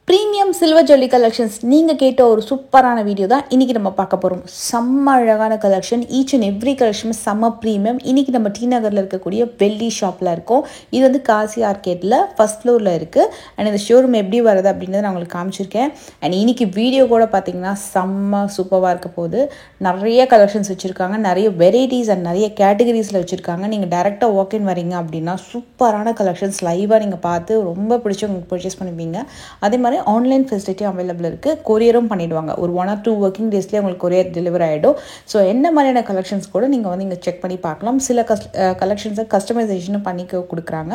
Premium silver jewelry collections நீங்க கேட்ட ஒரு சூப்பரான வீடியோ தான் இன்னைக்கு நம்ம பார்க்க போறோம். செம்ம அழகான collection, each and every collection செம்ம பிரீமியம். இன்னைக்கு நம்ம டி நகர்ல இருக்கக்கூடிய வெள்ளி ஷாப்ல இருக்கோம். இது வந்து காசி ஆர்கேட்ல ஃபர்ஸ்ட் ஃப்ளோர்ல இருக்கு. அண்ட் இந்த ஷோரூம் எப்படி வருது அப்படின்றத நான் உங்களுக்கு காமிச்சிருக்கேன். அண்ட் இன்னைக்கு வீடியோ கூட பார்த்தீங்கன்னா செம்ம சூப்பராக இருக்க போகுது. நிறைய கலெக்ஷன்ஸ் வச்சிருக்காங்க, நிறைய வெரைட்டிஸ் அண்ட் நிறைய கேட்டகரிஸில் வச்சிருக்காங்க. நீங்கள் டேரெக்டாக வாக்கின் வரீங்க அப்படின்னா சூப்பரான கலெக்ஷன்ஸ் லைவாக நீங்கள் பார்த்து ரொம்ப பிடிச்சி உங்களுக்கு பர்ச்சேஸ் பண்ணுவீங்க. அதே மாதிரி ஆன்லைன் ஃபெசிலிட்டி அவைலபிள் இருக்குது. கொரியரும் பண்ணிவிடுவாங்க. ஒரு 1 or 2 ஒர்க்கிங் டேஸ்லேயே உங்களுக்கு கொரியர் டெலிவரி ஆகிடும். ஸோ என்ன மாதிரியான கலெக்ஷன்ஸ் கூட நீங்கள் வந்து இங்கே செக் பண்ணி பார்க்கலாம். சில கலெக்ஷன்ஸை கஸ்டமைசேஷனும் பண்ணி கொடுக்குறாங்க.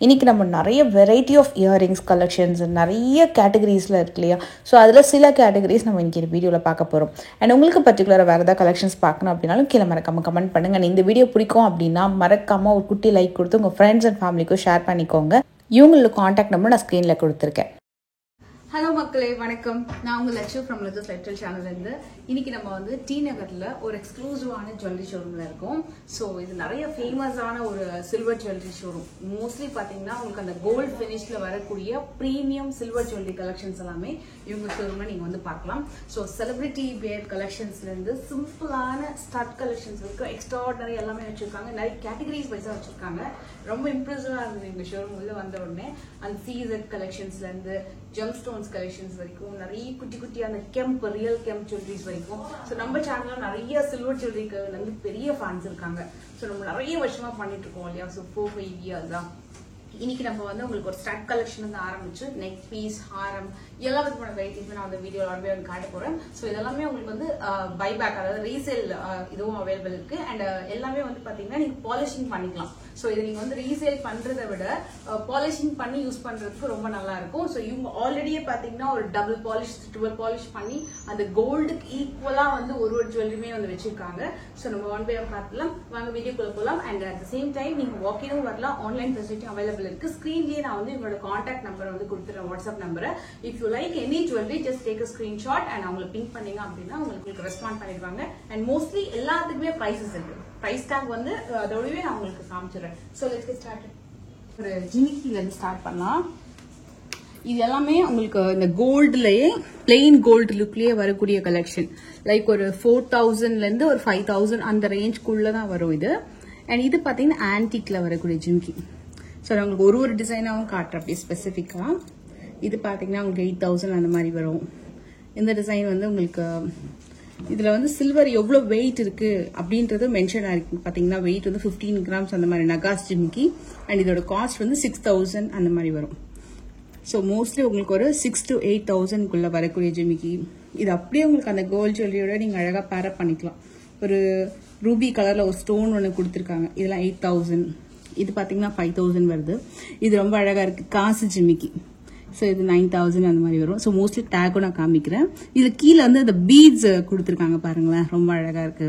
இன்றைக்கி நம்ம நிறைய வெரைட்டி ஆஃப் இயரிங்ஸ் கலெக்ஷன்ஸ் நிறைய கேட்டகரிஸில் இருக்கு இல்லையா? ஸோ அதில் சில கேட்டகரிஸ் நம்ம இன்றைக்கி வீடியோவில் பார்க்க போகிறோம். அண்ட் உங்களுக்கு பர்டிகுலராக வேறு ஏதாவது கலெக்ஷன்ஸ் பார்க்கணும் அப்படின்னாலும் கீழே மறக்காமல் கமெண்ட் பண்ணுங்கள். இந்த வீடியோ பிடிக்கும் அப்படின்னா மறக்காமல் ஒரு குட்டி லைக் கொடுத்து உங்கள் ஃப்ரெண்ட்ஸ் அண்ட் ஃபேமிலிக்கும் ஷேர் பண்ணிக்கோங்க. இவங்களோட காண்டாக்ட் நம்பர் நான் ஸ்க்ரீனில் கொடுத்துருக்கேன். ஹலோ மக்களே, வணக்கம். நான் உங்கள் லட்சு ஃப்ரம் லட்சஸ் லைஃப்ஸ்டைல் சேனல்லேருந்து. இன்னைக்கு நம்ம வந்து டி நகரில் ஒரு எக்ஸ்க்ளூசிவான ஜுவல்லரி ஷோரூமில் இருக்கோம். ஸோ இது நிறைய ஃபேமஸான ஒரு சில்வர் ஜுவல்லரி ஷோரூம். மோஸ்ட்லி பார்த்தீங்கன்னா உங்களுக்கு அந்த கோல்டு ஃபினிஷில் வரக்கூடிய ப்ரீமியம் சில்வர் ஜுவல்லரி கலெக்ஷன்ஸ் எல்லாமே இவங்க ஷோரூமில் நீங்கள் வந்து பார்க்கலாம். ஸோ செலிபிரிட்டி வேர் கலெக்ஷன்ஸ்லேருந்து சிம்பிளான ஸ்டார்ட் கலெக்ஷன்ஸ் வரைக்கும் எக்ஸ்ட்ராடனரி எல்லாமே வச்சுருக்காங்க. நிறைய கேட்டகரிஸ் வைஸாக வச்சுருக்காங்க. ரொம்ப இம்ப்ரெசிவாக இருந்தது எங்கள் ஷோரூம் உள்ள வந்த உடனே. அந்த சிஇசெட் கலெக்ஷன்ஸ்லேருந்து ஜெம் ஸ்டோன்ஸ் கலெக்ஷன்ஸ் வரைக்கும் நிறைய குட்டி குட்டியான கெம்ப், ரியல் கெம்ப் ஜுவல்லரிஸ் வரைக்கும். ஸோ நம்ம சேனலில் நிறைய சில்வர் ஜுவல்லரிக்கு வந்து பெரிய ஃபேன்ஸ் இருக்காங்க. ஸோ நம்ம நிறைய வருஷமா பண்ணிட்டு இருக்கோம் இல்லையா? ஸோ 4-5 years தான். இன்னைக்கு நம்ம வந்து உங்களுக்கு ஒரு ஸ்டட் கலெக்ஷன் வந்து ஆரம்பிச்சு நெக் பீஸ், ஹாரம், எல்லா விதமான வெரைட்டிஸுமே நான் அந்த வீடியோவில் ஆல்வே வந்து காட்ட போறேன். ஸோ இதெல்லாமே உங்களுக்கு வந்து பைபேக், அதாவது ரீசேல் இதுவும் அவைலபிள் இருக்கு. அண்ட் எல்லாமே வந்து பாத்தீங்கன்னா நீங்க பாலிஷிங் பண்ணிக்கலாம். ஸோ இதை நீங்க வந்து ரீசேல் பண்றதை விட பாலிஷிங் பண்ணி யூஸ் பண்றதுக்கு ரொம்ப நல்லா இருக்கும். ஸோ இவங்க ஆல்ரெடியே பாத்தீங்கன்னா ஒரு டபுள் பாலிஷ், டுவல் பாலிஷ் பண்ணி அந்த கோல்டுக்கு ஈக்குவலா வந்து ஒரு ஜுவல்லரியுமே வந்து வச்சிருக்காங்க. ஸோ நம்ம ஒன் பை ஒன் பார்த்துலாம் வாங்க, வீடியோக்குள்ள போகலாம். And at the same time நீங்க வாக்கினும் வரலாம். ஆன்லைன் ஃபெசிலிட்டி அவைலபிள் இருக்கு. ஸ்கிரீன்லயே நான் வந்து உங்களோட கான்டாக்ட் நம்பர் வந்து கொடுத்துறேன், வாட்ஸ்அப் நம்பரை. If you like any jewellery just take a screenshot and அவங்களை பிங்க் பண்ணீங்க அப்படின்னா உங்களுக்கு ரெஸ்பாண்ட் பண்ணிடுவாங்க. அண்ட் மோஸ்ட்லி எல்லாத்துக்குமே பிரைசஸ் இருக்கு. பிரைஸ் டேக் வந்து அதோடவே நான் உங்களுக்கு காமிச்சிடுறேன். So let's get started. ஒரு ஜிமிக்கில இருந்து ஸ்டார்ட் பண்ணலாம். இது எல்லாமே உங்களுக்கு இந்த கோல்டுலயே பிளெயின் கோல்டு லுக்லயே வரக்கூடிய கலெக்ஷன். லைக் ஒரு 4000ல இருந்து ஒரு 5000 அந்த ரேஞ்ச்குள்ள தான் வரும் இது. அண்ட் இது பாத்தீங்கன்னா ஆன்டிக்ல வரக்கூடிய ஜிமிக்கி. ஸோ நான் உங்களுக்கு ஒரு டிசைனாகவும் காட்டுறேன் அப்படியே ஸ்பெசிஃபிக்கா. இது பாத்தீங்கன்னா உங்களுக்கு 8000 அந்த மாதிரி வரும். இந்த டிசைன் வந்து உங்களுக்கு இதுல வந்து சில்வர் எவ்வளவு வெயிட் இருக்கு அப்படின்றது மென்ஷன் ஆயிருக்கு. பாத்தீங்கன்னா வெயிட் வந்து 15 grams அந்த மாதிரி நகாஸ் ஜிமிக்கி. அண்ட் இதோட காஸ்ட் வந்து 6000 அந்த மாதிரி வரும். ஸோ மோஸ்ட்லி உங்களுக்கு ஒரு 6 to 8000 வரக்கூடிய ஜிமிக்கி. இது அப்படியே உங்களுக்கு அந்த கோல்ட் ஜுவல்லரியோட நீங்க அழகா பேரப் பண்ணிக்கலாம். ஒரு ரூபி கலர்ல ஒரு ஸ்டோன் ஒன்று கொடுத்துருக்காங்க. இதெல்லாம் 8000. இது பாத்தீங்கன்னா 5000 வருது. இது ரொம்ப அழகா இருக்கு, காசு ஜிமிக்கி. ஸோ இது 9000 அந்த மாதிரி வரும். ஸோ மோஸ்ட்லி டேக்கும் நான் காமிக்கிறேன். இதுல கீழே வந்து அந்த பீட்ஸ் கொடுத்துருக்காங்க பாருங்களேன், ரொம்ப அழகா இருக்கு.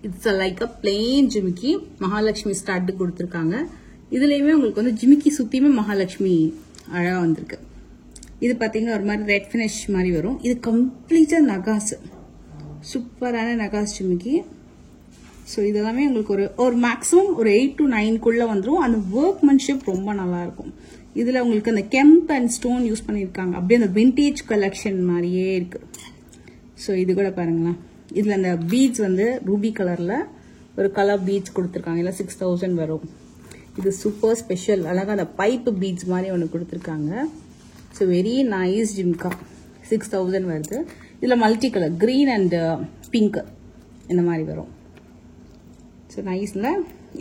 இட்ஸ் லைக் அ பிளெயின் ஜிமிக்கி. மகாலட்சுமி ஸ்டார்ட் கொடுத்துருக்காங்க. இதுலயுமே உங்களுக்கு வந்து ஜிமிக்கி சுத்தியுமே மகாலட்சுமி அழகா வந்திருக்கு. இது பாத்தீங்கன்னா ஒரு மாதிரி ரெட் பினிஷ் மாதிரி வரும். இது கம்ப்ளீட்டா நகாஸ், சூப்பரான நகாஸ் ஜிமிக்கி. ஸோ இதெல்லாமே உங்களுக்கு ஒரு மேக்ஸிமம் ஒரு 8 to 9 வந்துடும். அந்த ஒர்க்மன்ஷிப் ரொம்ப நல்லா இருக்கும். இதுல உங்களுக்கு அந்த கெம்ப் அண்ட் ஸ்டோன் யூஸ் பண்ணிருக்காங்க. அப்படியே அந்த விண்டேஜ் கலெக்ஷன் மாதிரியே இருக்கு. ஸோ இது கூட பாருங்களேன். இதுல அந்த பீட்ஸ் வந்து ரூபி கலர்ல ஒரு கலர் பீட்ஸ் கொடுத்துருக்காங்க. இல்லை 6000 வரும். இது சூப்பர் ஸ்பெஷல், அழகா அந்த பைப் பீட்ஸ் மாதிரி ஒன்று கொடுத்துருக்காங்க. So very nice jhumka. 6000 வருது. இதுல multi colour green and pink இந்த மாதிரி வரும். ஸோ நைஸ்ல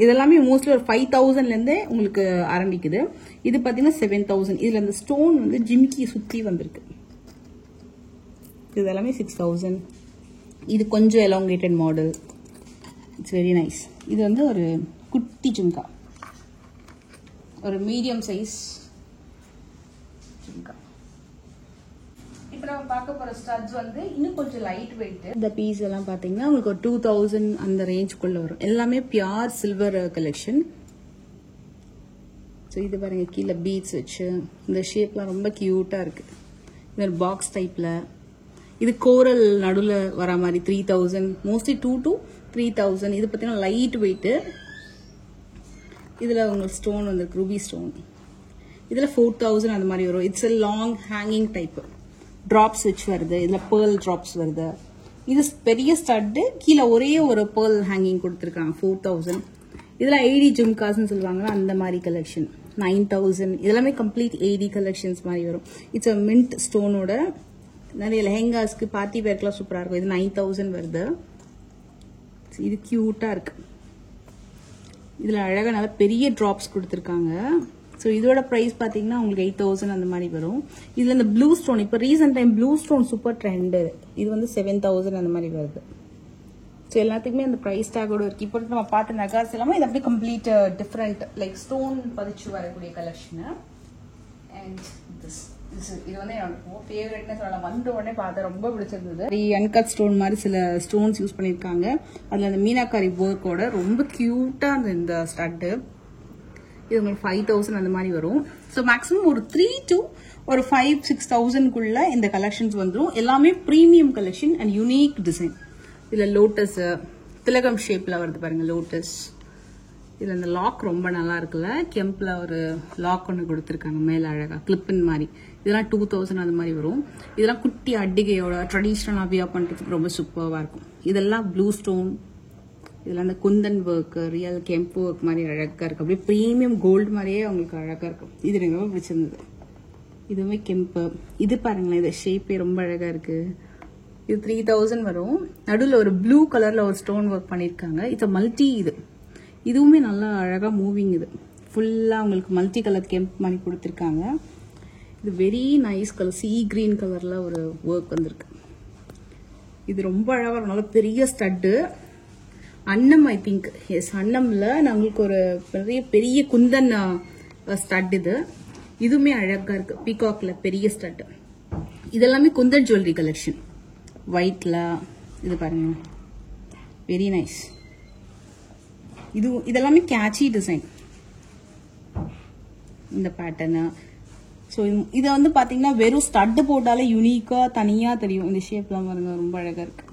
இதெல்லாமே மோஸ்ட்லி ஒரு 5000ல இருந்தே உங்களுக்கு ஆரம்பிக்குது. இது பாத்தீங்கன்னா 7000. இதுல இந்த ஸ்டோன் வந்து ஜிமிக்கி சுத்தி வந்திருக்கு. இது எல்லாமே 6000. இது கொஞ்சம் elongated model. It's very nice. இது வந்து ஒரு குட்டி ஜிம்கா, ஒரு மீடியம் சைஸ் ஜிம்கா. நம்ம பார்க்க போற ஸ்டட்ஸ் வந்து இன்னும் கொஞ்சம் லைட் வெயிட். இந்த பீஸ் எல்லாம் பாத்தீங்கன்னா உங்களுக்கு ஒரு 2000 அந்த ரேஞ்சுக்குள்ள வரும். எல்லாமே பியூர் சில்வர் கலெக்ஷன். ஸோ இது பாருங்க, கீழே பீட்ஸ் வச்சு இந்த ஷேப்லாம் ரொம்ப கியூட்டா இருக்கு. இந்த பாக்ஸ் டைப்ல இது கோரல் நடுவில் வர மாதிரி 3000, மோஸ்ட்லி 2 to 3000. இது பார்த்தீங்கன்னா லைட் வெயிட். இதுல உங்களுக்கு ஸ்டோன் வந்திருக்கு, ரூபி ஸ்டோன். இதில் 4000 அந்த மாதிரி வரும். It's a long hanging type. Drops வச்சு வருது. இதில் பேர்ல் ட்ராப்ஸ் வருது. இது பெரிய ஸ்டட்டு, கீழே ஒரே ஒரு பேர்ல் ஹேங்கிங் கொடுத்துருக்காங்க. 4000. இதெல்லாம் ஏடி ஜும்காஸ்ன்னு சொல்லுவாங்களா, அந்த மாதிரி கலெக்ஷன். 9000. இதெல்லாமே கம்ப்ளீட் ஏடி கலெக்ஷன்ஸ் மாதிரி வரும். இட்ஸ் அ மின்ட் ஸ்டோனோட நிறைய லெஹெங்காஸ்க்கு பார்ட்டி வேர்க்கெலாம் சூப்பராக இருக்கும். இது 9000 வருது. இது க்யூட்டாக இருக்கு. இதில் அழகாக நல்லா பெரிய ட்ராப்ஸ் கொடுத்துருக்காங்க. ஸோ இதோட ப்ரைஸ் பார்த்தீங்கன்னா உங்களுக்கு 8000 அந்த மாதிரி வரும். இதில் இந்த ப்ளூ ஸ்டோன், இப்போ recent time blue stone super trend. இது வந்து 7000 அந்த மாதிரி வருது. ஸோ எல்லாத்துக்குமே அந்த ப்ரைஸ் டேக்கோட இருக்கு. இப்போ நம்ம பார்த்த நகாஸ் எல்லாமே இது அப்படியே கம்ப்ளீட் டிஃப்ரெண்ட் லைக் ஸ்டோன் பதிச்சு வரக்கூடிய கலெக்ஷனு. அண்ட் இது வந்து என்னோட ஃபேவரட்னு சொல்லலாம். வந்த உடனே பார்த்தா ரொம்ப பிடிச்சிருந்தது. அன்கட் ஸ்டோன் மாதிரி சில ஸ்டோன்ஸ் யூஸ் பண்ணியிருக்காங்க. அதில் அந்த மீனாக்காரி ஒர்க்கோட ரொம்ப க்யூட்டாக அந்த இந்த ஸ்டட்டு. இது உங்களுக்கு 5000 அந்த மாதிரி வரும். ஸோ மேக்ஸிமம் ஒரு 3 to ஒரு 5-6,000க்குள்ள இந்த கலெக்ஷன்ஸ் வந்துடும். எல்லாமே premium collection and unique design. இதில் லோட்டஸ் திலகம் ஷேப்பில் வருது பாருங்க, லோட்டஸ். இதில் அந்த லாக் ரொம்ப நல்லா இருக்குல்ல, கெம்பில் ஒரு லாக் ஒன்று கொடுத்துருக்காங்க மேலே அழகாக கிளிப்பின் மாதிரி. இதெல்லாம் 2000 அந்த மாதிரி வரும். இதெல்லாம் குட்டி அட்டிகையோட ட்ரெடிஷ்னலாக வியர் பண்ணுறதுக்கு ரொம்ப சூப்பராக இருக்கும். இதெல்லாம் ப்ளூ ஸ்டோன். இதில் அந்த குந்தன் ஒர்க், ரியல் கெம்ப் ஒர்க் மாதிரி அழகாக இருக்குது. அப்படியே ப்ரீமியம் கோல்டு மாதிரியே அவங்களுக்கு அழகாக இருக்கும். இது எனக்கு ரொம்ப பிடிச்சிருந்தது. இதுவுமே கெம்பு. இது பாருங்களேன், இது ஷேப்பே ரொம்ப அழகாக இருக்குது. இது 3000 வரும். நடுவில் ஒரு ப்ளூ கலரில் ஒரு ஸ்டோன் ஒர்க் பண்ணியிருக்காங்க. It's multi. இதுவுமே நல்லா அழகாக மூவிங். இது ஃபுல்லாக உங்களுக்கு மல்டி கலர் கெம்ப் மாதிரி கொடுத்துருக்காங்க. இது very nice colour, see green கலரில் ஒரு ஒர்க் வந்திருக்கு. இது ரொம்ப அழகாக இருக்கும். நல்லா பெரிய ஸ்டட்டு. அன்னம், ஐ திங்க் எஸ் அன்னம்ல நம்மளுக்கு ஒரு பெரிய குந்தன் ஸ்டட். இதுவுமே அழகா இருக்கு. பீகாக்ல பெரிய ஸ்டட். இதெல்லாமே குந்தன் ஜுவல்லரி கலெக்ஷன். ஒயிட்ல இது பாருங்க, வெரி நைஸ். இதெல்லாமே கேட்சி டிசைன், இந்த பேட்டர்னு. ஸோ இதை வந்து பார்த்தீங்கன்னா வெறும் ஸ்டட்டு போட்டாலே யூனிக்காக தனியாக தெரியும். இந்த ஷேப்லாம் பாருங்க, ரொம்ப அழகாக இருக்கு.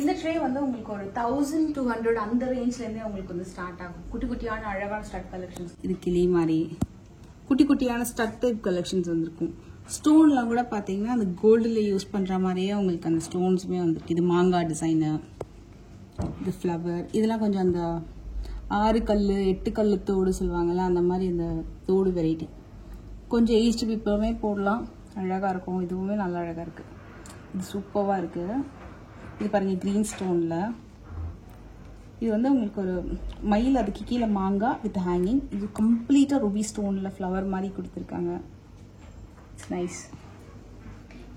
இந்த ட்ரே வந்து உங்களுக்கு ஒரு 1200 அந்த ரேஞ்ச்லேருந்தே உங்களுக்கு வந்து ஸ்டார்ட் ஆகும். குட்டி குட்டியான அழகான ஸ்டட் கலெக்ஷன்ஸ். இது கிளி மாதிரி குட்டி குட்டியான ஸ்டட் டைப் கலெக்ஷன்ஸ் வந்துருக்கும். ஸ்டோன்லாம் கூட பார்த்தீங்கன்னா அந்த கோல்டில் யூஸ் பண்ணுற மாதிரியே உங்களுக்கு அந்த ஸ்டோன்ஸுமே வந்துருக்கு. இது மாங்காய் டிசைனு, இது ஃப்ளவர். இதெல்லாம் கொஞ்சம் அந்த 6 கல் 8 கல் தோடு சொல்லுவாங்கல்ல, அந்த மாதிரி இந்த தோடு வெரைட்டி. கொஞ்சம் ஏஜ்டு பீப்புளுமே போடலாம், அழகாக இருக்கும். இதுவுமே நல்லா அழகாக இருக்குது. இது சூப்பராக இருக்குது. இது பாருங்கள், க்ரீன் ஸ்டோனில். இது வந்து உங்களுக்கு ஒரு மயில், அதுக்கு கீழே மாங்காய் வித் ஹேங்கிங். இது கம்ப்ளீட்டாக ரூபி ஸ்டோனில் ஃப்ளவர் மாதிரி கொடுத்துருக்காங்க. It's nice.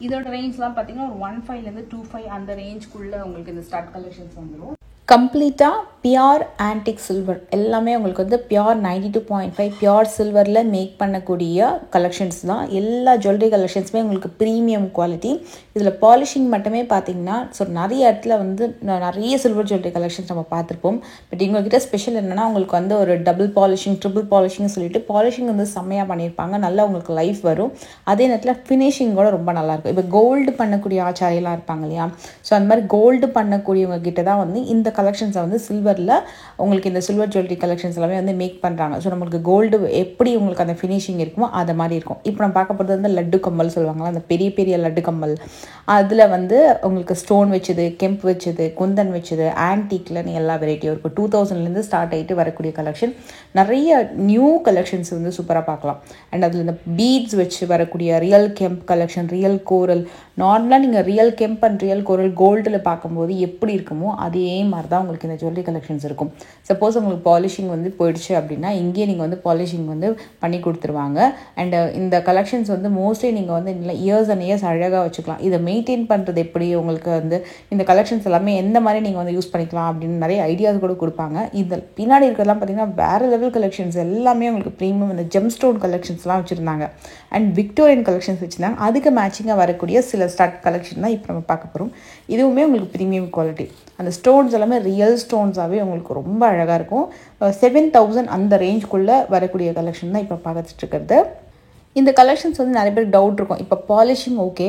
இதோட ரேஞ்ச்லாம் பார்த்தீங்கன்னா ஒரு 15 to 25 அந்த ரேஞ்ச்குள்ளே உங்களுக்கு இந்த ஸ்டார்ட் கலெக்ஷன்ஸ் வந்துடும். கம்ப்ளீட்டாக பியோர் ஆன்டிக் சில்வர் எல்லாமே உங்களுக்கு வந்து பியோர் 92.5 பியோர் சில்வரில் மேக் பண்ணக்கூடிய கலெக்ஷன்ஸ் தான். எல்லா ஜுவல்லரி கலெக்ஷன்ஸுமே உங்களுக்கு ப்ரீமியம் குவாலிட்டி. இதில் பாலிஷிங் மட்டுமே பார்த்தீங்கன்னா ஸோ நிறைய இடத்துல வந்து நிறைய சில்வர் ஜுவல்லரி கலெக்ஷன்ஸ் நம்ம பார்த்துருப்போம். பட் இவங்ககிட்ட ஸ்பெஷல் என்னென்னா உங்களுக்கு வந்து ஒரு டபுள் பாலிஷிங் ட்ரிபிள் பாலிஷிங் சொல்லிட்டு பாலிஷிங் வந்து செம்மையாக பண்ணியிருப்பாங்க. நல்லா உங்களுக்கு லைஃப் வரும். அதே நேரத்தில் ஃபினிஷிங்கோட ரொம்ப நல்லாயிருக்கும். இப்போ கோல்டு பண்ணக்கூடிய ஆச்சாரியெல்லாம் இருப்பாங்க இல்லையா, ஸோ அந்த மாதிரி கோல்டு பண்ணக்கூடியவங்க கிட்ட தான் வந்து இந்த கலெக்ஷன்ஸை வந்து சில்வரில் உங்களுக்கு இந்த சில்வர் ஜுவல்லரி கலெக்ஷன்ஸ் எல்லாமே வந்து மேக் பண்ணுறாங்க. ஸோ நம்மளுக்கு கோல்டு எப்படி உங்களுக்கு அந்த ஃபினிஷிங் இருக்குமோ அதை மாதிரி இருக்கும். இப்போ நம்ம பார்க்க போகிறது வந்து லட்டு கம்மல் சொல்லுவாங்களா, அந்த பெரிய பெரிய லட்டு கம்மல். அதில் வந்து உங்களுக்கு ஸ்டோன் வச்சது, கெம்ப் வச்சது, குந்தன் வச்சது, ஆன்டிக்லன்னு எல்லா வெரைட்டியும் இருக்கும். 2000லேருந்து ஸ்டார்ட் ஆகிட்டு வரக்கூடிய கலெக்ஷன். நிறைய நியூ கலெக்ஷன்ஸ் வந்து சூப்பராக பார்க்கலாம். அண்ட் அதில் இந்த பீட்ஸ் வச்சு வரக்கூடிய ரியல் கெம்ப் கலெக்ஷன், ரியல் கோரல். நார்மலாக நீங்கள் ரியல் கெம்ப் அண்ட் ரியல் கோரல் கோல்டில் பார்க்கும்போது எப்படி இருக்குமோ அதே மாதிரி தான் உங்களுக்கு இந்த ஜுவல்லரி கலெக்ஷன்ஸ் இருக்கும். சப்போஸ் உங்களுக்கு பாலிஷிங் வந்து போயிடுச்சு அப்படின்னா இங்கேயே நீங்கள் வந்து பாலிஷிங் வந்து பண்ணி கொடுத்துருவாங்க. அண்ட் இந்த கலெக்ஷன்ஸ் வந்து மோஸ்ட்லி நீங்கள் வந்து இயர்ஸ் அண்ட் இயர்ஸ் அழகாக வச்சுக்கலாம். இதை மெயின்டைன் பண்ணுறது எப்படி, உங்களுக்கு வந்து இந்த கலெக்ஷன்ஸ் எல்லாமே எந்த மாதிரி நீங்கள் வந்து யூஸ் பண்ணிக்கலாம் அப்படின்னு நிறைய ஐடியாஸ் கூட கொடுப்பாங்க. இதில் பின்னாடி இருக்கிறதெல்லாம் பார்த்தீங்கன்னா வேறு லெவல் கலெக்ஷன்ஸ் எல்லாமே உங்களுக்கு ப்ரீமியம் இந்த ஜெம் ஸ்டோன் கலெக்ஷன்ஸ்லாம் வச்சுருந்தாங்க. அண்ட் விக்டோரியன் கலெக்ஷன்ஸ் வச்சுருந்தாங்க. அதுக்கு மேட்சிங்காக வரக்கூடிய சில ஸ்டார்ட் கலெக்ஷன் தான் இப்போ நம்ம பார்க்க போகிறோம். இதுவுமே உங்களுக்கு ப்ரீமியம் குவாலிட்டி. அந்த ஸ்டோன்ஸ் எல்லாமே ரியல் ஸ்டோன்ஸாகவே உங்களுக்கு ரொம்ப அழகாக இருக்கும். 7000 அந்த ரேஞ்சுக்குள்ளே வரக்கூடிய கலெக்ஷன் தான் இப்போ பார்த்துட்டு இருக்கிறது. இந்த கலெக்ஷன்ஸ் வந்து நிறைய பேர் டவுட் இருக்கும். இப்போ பாலிஷிங் ஓகே,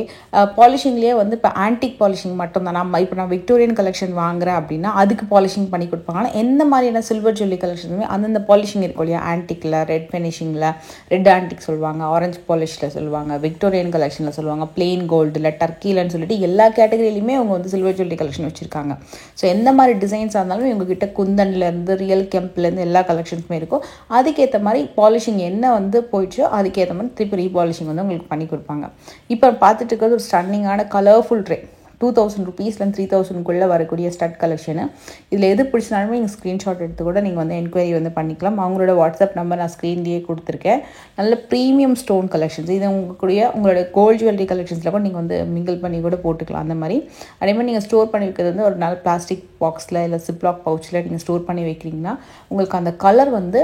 பாலிஷிங்லேயே வந்து இப்போ ஆன்டிக் பாலிஷிங் மட்டும் தான். நான் விக்டோரியன் கலெக்ஷன் வாங்குறேன் அப்படின்னா அதுக்கு பாலிஷிங் பண்ணி கொடுப்பாங்க. ஆனால் எந்த மாதிரியான சில்வர் ஜுவல்லரி கலெக்ஷனுமே அந்தந்த பாலிஷிங் இருக்கும் இல்லையா, ஆன்டிக்கில் ரெட் ஃபினிஷிங்கில் ரெட் ஆன்டிக் சொல்லுவாங்க, ஆரஞ்சு பாலிஷில் சொல்லுவாங்க, விக்டோரியன் கலெக்ஷனில் சொல்லுவாங்க, பிளெயின் கோல்டில், டர்க்கிலன்னு சொல்லிட்டு எல்லா கேட்டகரியிலையுமே அவங்க வந்து சில்வர் ஜுவல்லரி கலெக்ஷன் வச்சுருக்காங்க. ஸோ எந்த மாதிரி டிசைன்ஸாக இருந்தாலும் இவங்ககிட்ட குந்தன்லேருந்து ரியல் கெம்ப்லேருந்து எல்லா கலெக்ஷன்ஸுமே இருக்கும். அதுக்கேற்ற மாதிரி பாலிஷிங் என்ன வந்து போயிடுச்சோ அதுக்கேற்ற மாதிரி திருப்பி ரீபாலிஷிங் வந்து உங்களுக்கு பண்ணி கொடுப்பாங்க. இப்போ பார்த்துட்டு இருக்கிறது ஒரு ஸ்டன்னிங்கான கலர்ஃபுல் ட்ரே. 2000 rupeesலேருந்து 3000 வரக்கூடிய ஸ்டட் கலெக்ஷனு. இதில் எது பிடிச்சினாலுமே நீங்கள் ஸ்க்ரீன்ஷாட் எடுத்து கூட நீங்கள் வந்து என்கொயரி வந்து பண்ணிக்கலாம். அவங்களோட வாட்ஸ்அப் நம்பர் நான் ஸ்க்ரீன்லேயே கொடுத்துருக்கேன். நல்ல ப்ரீமியம் ஸ்டோன் கலெக்ஷன்ஸ். இது உங்களோட கோல்டு ஜுவல்லரி கலெக்ஷன்ஸில் கூட நீங்கள் வந்து மிங்கிள் பண்ணி கூட போட்டுக்கலாம். அந்த மாதிரி அதே மாதிரி நீங்கள் ஸ்டோர் பண்ணி வைக்கிறது வந்து ஒரு நல்ல பிளாஸ்டிக் பாக்ஸில் இல்லை சிப்லாக் பவுச்சில் நீங்கள் ஸ்டோர் பண்ணி வைக்கிறீங்கன்னா உங்களுக்கு அந்த கலர் வந்து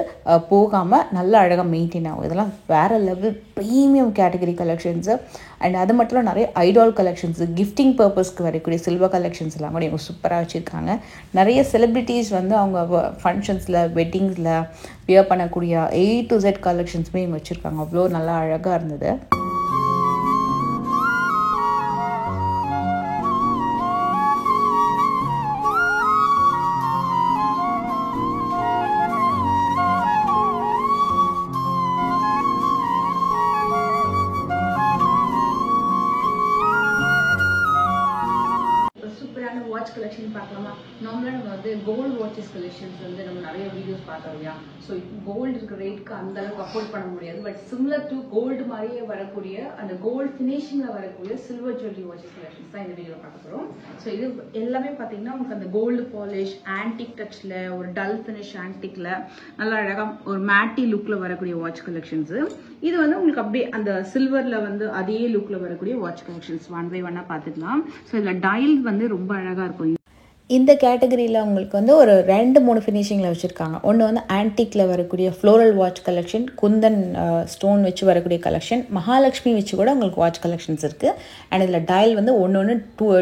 போகாமல் நல்லா அழகாக மெயின்டைன் ஆகும். இதெல்லாம் வேறு level premium category collections. And அது மட்டும் இல்லை நிறைய ஐடால் கலெக்ஷன்ஸு, கிஃப்டிங் பர்பஸ்க்கு வரக்கூடிய சில்வர் கலெக்ஷன்ஸ் எல்லாம் கூட இவங்க சூப்பராக வச்சுருக்காங்க. நிறைய செலிப்ரிட்டிஸ் வந்து அவங்க ஃபங்க்ஷன்ஸில் வெட்டிங்ஸில் வியர் பண்ணக்கூடிய A to Z கலெக்ஷன்ஸுமே இவங்க வச்சுருக்காங்க. அவ்வளோ நல்லா அழகாக இருந்தது. வாட்ச் கலெக்ஷன் பார்க்கலாமா? நார்மலாக நம்ம வந்து கோல்டு வாட்சஸ் கலெக்ஷன்ஸ் வந்து நம்ம நிறைய வீடியோஸ் பார்த்தோம் இல்லையா? ஸோ இப்போ கோல்டு இருக்கிற ரேட்க்கு அந்த அளவுக்கு அஃபோர்ட் பண்ண முடியாது. பட் சிமிலர் டு கோல்டு மாதிரியே வரக்கூடிய அந்த கோல்டு ஃபினிஷிங்கில் வரக்கூடிய சில்வர் ஜுவல்லரி வாட்சஸ் கலெக்ஷன்ஸ் தான் இந்த வீடியோ பார்க்க போகிறோம். ஸோ இது எல்லாமே பார்த்தீங்கன்னா உங்களுக்கு அந்த கோல்டு பாலிஷ் ஆன்டிக் டச்சில் ஒரு டல் ஃபினிஷ் ஆன்டிக்கில் நல்லா அழகாக ஒரு மேட்டி லுக்கில் வரக்கூடிய வாட்ச் கலெக்ஷன்ஸு. இது வந்து உங்களுக்கு அப்படியே அந்த சில்வரில் வந்து அதே லுக்கில் வரக்கூடிய வாட்ச் கலெக்ஷன்ஸ் ஒன் பை ஒன்னாக பார்த்துக்கலாம். ஸோ இதில் டைல் வந்து ரொம்ப அழகாக இருக்கும். இந்த கேட்டகரியில் உங்களுக்கு வந்து ஒரு 2-3 ஃபினிஷிங்கில் வச்சுருக்காங்க. ஒன்று வந்து ஆன்டிக்கில் வரக்கூடிய floral watch collection, Kundan stone வச்சு வரக்கூடிய கலெக்ஷன், மகாலட்சுமி வச்சு கூட உங்களுக்கு வாட்ச் கலெக்ஷன்ஸ் இருக்குது. அண்ட் இதில் டயல் வந்து ஒன்று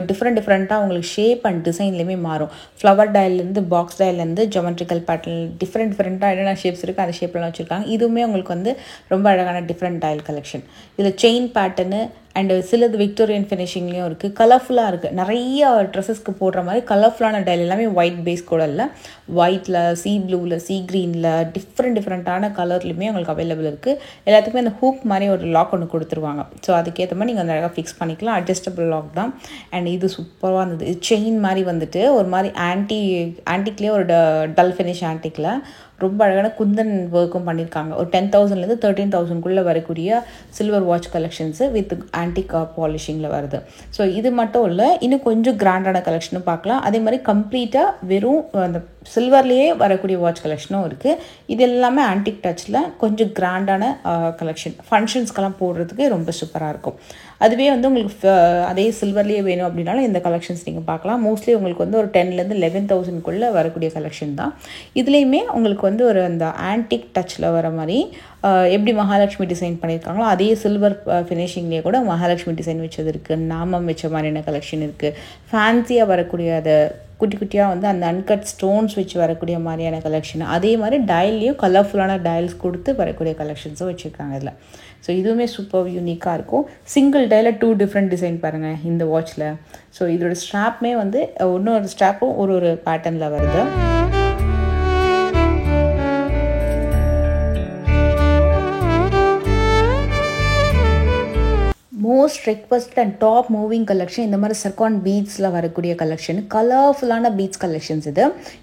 டிஃப்ரெண்ட்டாக உங்களுக்கு ஷேப் அண்ட் டிசைன்லேயுமே மாறும். ஃப்ளவர் டயல்லேருந்து பாக்ஸ் டயல்லேருந்து ஜியோமெட்ரிக்கல் பேட்டர்ன் டிஃப்ரெண்ட்டாக என்னென்ன ஷேப்ஸ் இருக்குது அந்த ஷேப்லாம் வச்சுருக்காங்க. இதுவுமே உங்களுக்கு வந்து ரொம்ப அழகான டிஃப்ரெண்ட் டயல் கலெக்ஷன். இதில் செயின் பேட்டர்னு அண்டு சிலது விக்டோரியன் ஃபினிஷிங்லேயும் இருக்குது. கலர்ஃபுல்லாக இருக்குது. நிறைய ட்ரெஸ்ஸஸ்க்கு போடுற மாதிரி கலர்ஃபுல்லான டைல் எல்லாமே ஒயிட் பேஸ் கூட இல்லை, ஒயிட்டில், சீ ப்ளூவில், சீ க்ரீனில் டிஃப்ரெண்ட்டான கலர்லையுமே உங்களுக்கு அவைலபிள் இருக்குது. எல்லாத்துக்குமே அந்த ஹூக் மாதிரி ஒரு லாக் ஒன்று கொடுத்துருவாங்க. ஸோ அதுக்கேற்ற மாதிரி நீங்கள் அந்த அழகாக ஃபிக்ஸ் பண்ணிக்கலாம். அட்ஜஸ்டபிள் லாக் தான். அண்ட் இது சூப்பராக இருந்தது. இது செயின் மாதிரி வந்துட்டு ஒரு மாதிரி ஆன்டிக்லேயே ஒரு டல் ஃபினிஷ் ஆன்டிக்கில் ரொம்ப அழகான குந்தன் ஒர்க்கும் பண்ணியிருக்காங்க. ஒரு 10,000லேருந்து 13,000 வரக்கூடிய silver watch collections with antique பாலிஷிங்கில் வருது. ஸோ இது மட்டும் இல்லை, இன்னும் கொஞ்சம் கிராண்டான கலெக்ஷனும் பார்க்கலாம். அதே மாதிரி கம்ப்ளீட்டாக வெறும் அந்த சில்வர்லேயே வரக்கூடிய வாட்ச் கலெக்ஷனும் இருக்குது. இது எல்லாமே ஆன்டிக் டச்சில் கொஞ்சம் கிராண்டான கலெக்ஷன். ஃபங்க்ஷன்ஸ்க்கெல்லாம் போடுறதுக்கு ரொம்ப சூப்பராக இருக்கும். அதுவே வந்து உங்களுக்கு அதே சில்வர்லேயே வேணும் அப்படின்னாலும் இந்த கலெக்ஷன்ஸ் நீங்கள் பார்க்கலாம். மோஸ்ட்லி உங்களுக்கு வந்து ஒரு 10,000லேருந்து 11,000 வரக்கூடிய கலெக்ஷன் தான். இதுலேயுமே உங்களுக்கு வந்து ஒரு அந்த ஆன்டிக் டச்சில் வர மாதிரி எப்படி மகாலட்சுமி டிசைன் பண்ணியிருக்காங்களோ அதே சில்வர் ஃபினிஷிங்லேயே கூட மகாலட்சுமி டிசைன் வச்சது இருக்குது. நாமம் வச்ச மாதிரியான கலெக்ஷன் இருக்குது. ஃபேன்சியாக வரக்கூடிய அதை குட்டி குட்டியாக வந்து அந்த அன்கட் ஸ்டோன்ஸ் வச்சு வரக்கூடிய மாதிரியான கலெக்ஷன். அதே மாதிரி டயல்லையும் கலர்ஃபுல்லான டயல்ஸ் கொடுத்து வரக்கூடிய கலெக்ஷன்ஸும் வச்சுருக்காங்க இதில். ஸோ இதுவுமே சூப்பர் யூனிக்காக இருக்கும். சிங்கிள் டயலில் 2 டிஃப்ரெண்ட் டிசைன் பாருங்கள் இந்த வாட்சில். ஸோ இதோட ஸ்ட்ராப்புமே வந்து இன்னொரு ஸ்ட்ராப்பும் ஒரு பேட்டர்னில் வருது. Most request and top moving collection இந்த மாதிரி சர்கான் பீட்ஸில் வரக்கூடிய கலெக்ஷன், கலர்ஃபுல்லான பீட்ஸ் கலெக்ஷன்ஸ்.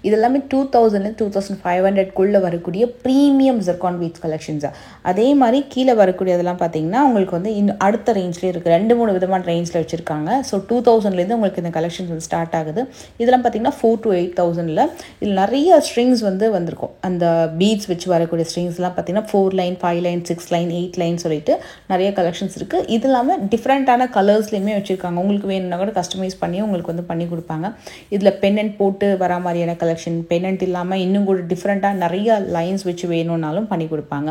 இது எல்லாமே 2000லேருந்து 2500 வரக்கூடிய ப்ரீமியம் சர்கான் பீட்ஸ் கலெக்ஷன்ஸ். அதே மாதிரி கீழே வரக்கூடிய அதெல்லாம் பார்த்தீங்கன்னா உங்களுக்கு வந்து இன்னும் அடுத்த ரேஞ்ச்லேயே இருக்குது. 2-3 விதமான ரேஞ்சில் வச்சுருக்காங்க. ஸோ 2000லேருந்து உங்களுக்கு இந்த கலெக்ஷன்ஸ் வந்து ஸ்டார்ட் ஆகுது. இதெல்லாம் பார்த்தீங்கன்னா 4,000 to 8,000. இதில் நிறைய ஸ்ட்ரிங்ஸ் வந்து வந்திருக்கும். அந்த பீட்ஸ் வச்சு வரக்கூடிய ஸ்ட்ரிங்ஸ்லாம் பார்த்தீங்கன்னா 4 லைன், 5 லைன், 6 லைன், 8 லைன் சொல்லிட்டு நிறைய கலெக்ஷன்ஸ் இருக்குது. இது இல்லாமல் டிஃப்ரெண்ட்டான கலர்ஸ்லையுமே வச்சுருக்காங்க. உங்களுக்கு வேணும்னா கூட கஸ்டமைஸ் பண்ணி உங்களுக்கு வந்து பண்ணி கொடுப்பாங்க. இதில் பென்னன்ட் போட்டு வர மாதிரியான கலெக்ஷன், பென்னன்ட் இல்லாமல் இன்னும் கூட டிஃப்ரெண்ட்டாக நிறைய லைன்ஸ் வச்சு வேணும்னாலும் பண்ணி கொடுப்பாங்க.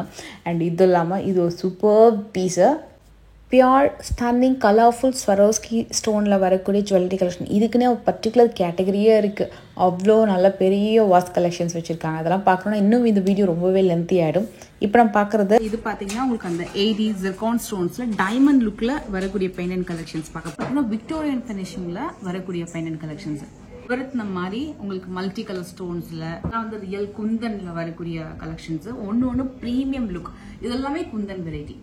அண்ட் இது இல்லாமல் இது ஒரு super piece. Pure stunning colourful Swarovski ஸ்டோனில் வரக்கூடிய ஜுவல்லரி கலெக்ஷன். இதுக்குன்னே ஒரு பர்டிகுலர் கேட்டகரியே இருக்குது. அவ்வளோ நல்ல பெரிய வாஸ் கலெக்ஷன்ஸ் வச்சுருக்காங்க. அதெல்லாம் பார்க்கணுன்னா இன்னும் இந்த வீடியோ ரொம்பவே லென்த்தி ஆகிடும். இப்போ நம்ம பார்க்குறது இது பார்த்தீங்கன்னா உங்களுக்கு அந்த 80s ஜிர்கான் ஸ்டோன்ஸில் டைமண்ட் லுக்கில் வரக்கூடிய பெயிண்ட் கலெக்ஷன்ஸ் பார்த்தீங்கன்னா விக்டோரியன் ஃபினிஷிங்கில் வரக்கூடிய பெயிண்ட் கலெக்ஷன்ஸ். விவரத்தின மாதிரி உங்களுக்கு மல்டி கலர் ஸ்டோன்ஸில் வந்து ரியல் குந்தனில் வரக்கூடிய கலெக்ஷன்ஸ். ஒன்று ப்ரீமியம் லுக். இதெல்லாமே குந்தன் வெரைட்டி.